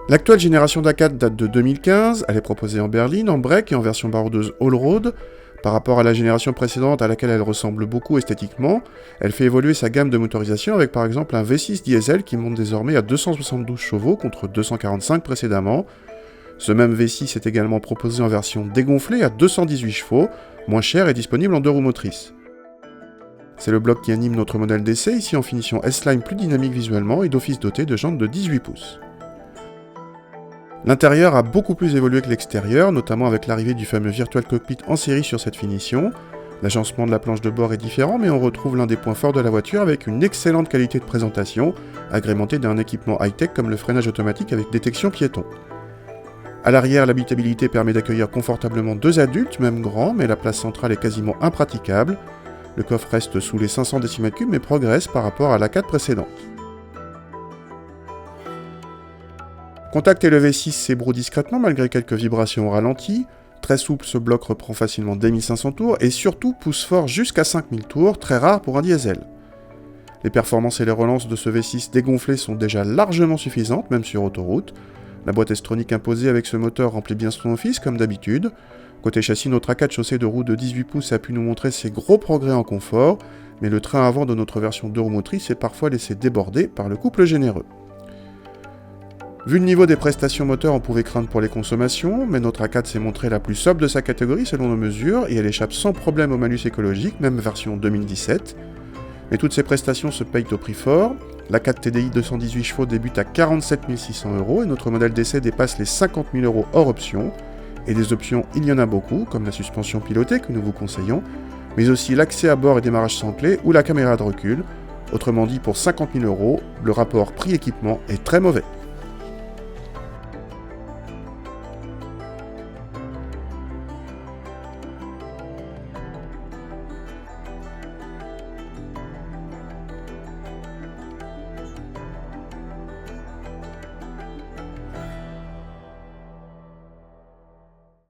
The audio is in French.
L'actuelle génération d'A4 date de 2015, elle est proposée en berline, en break et en version baroudeuse all-road. Par rapport à la génération précédente à laquelle elle ressemble beaucoup esthétiquement, elle fait évoluer sa gamme de motorisation avec par exemple un V6 diesel qui monte désormais à 272 chevaux contre 245 précédemment. Ce même V6 est également proposé en version dégonflée à 218 chevaux, moins cher et disponible en 2 roues motrices. C'est le bloc qui anime notre modèle d'essai, ici en finition S-Line plus dynamique visuellement et d'office doté de jantes de 18 pouces. L'intérieur a beaucoup plus évolué que l'extérieur, notamment avec l'arrivée du fameux Virtual Cockpit en série sur cette finition. L'agencement de la planche de bord est différent, mais on retrouve l'un des points forts de la voiture avec une excellente qualité de présentation, agrémentée d'un équipement high-tech comme le freinage automatique avec détection piéton. À l'arrière, l'habitabilité permet d'accueillir confortablement 2 adultes, même grands, mais la place centrale est quasiment impraticable. Le coffre reste sous les 500 cm3 mais progresse par rapport à l'A4 précédente. Contact et le V6 s'ébroue discrètement malgré quelques vibrations au ralenti. Très souple, ce bloc reprend facilement dès 1500 tours et surtout pousse fort jusqu'à 5000 tours, très rare pour un diesel. Les performances et les relances de ce V6 dégonflé sont déjà largement suffisantes, même sur autoroute. La boîte S-Tronic imposée avec ce moteur remplit bien son office comme d'habitude. Côté châssis, notre A4 chaussée de roues de 18 pouces a pu nous montrer ses gros progrès en confort, mais le train avant de notre version 2 roues motrices est parfois laissé déborder par le couple généreux. Vu le niveau des prestations moteurs, on pouvait craindre pour les consommations, mais notre A4 s'est montrée la plus sobre de sa catégorie selon nos mesures, et elle échappe sans problème au malus écologique, même version 2017. Mais toutes ces prestations se payent au prix fort. L'A4 TDI 218 chevaux débute à 47 600 € et notre modèle d'essai dépasse les 50 000 € hors option. Et des options, il y en a beaucoup, comme la suspension pilotée que nous vous conseillons, mais aussi l'accès à bord et démarrage sans clé ou la caméra de recul. Autrement dit, pour 50 000 €, le rapport prix-équipement est très mauvais.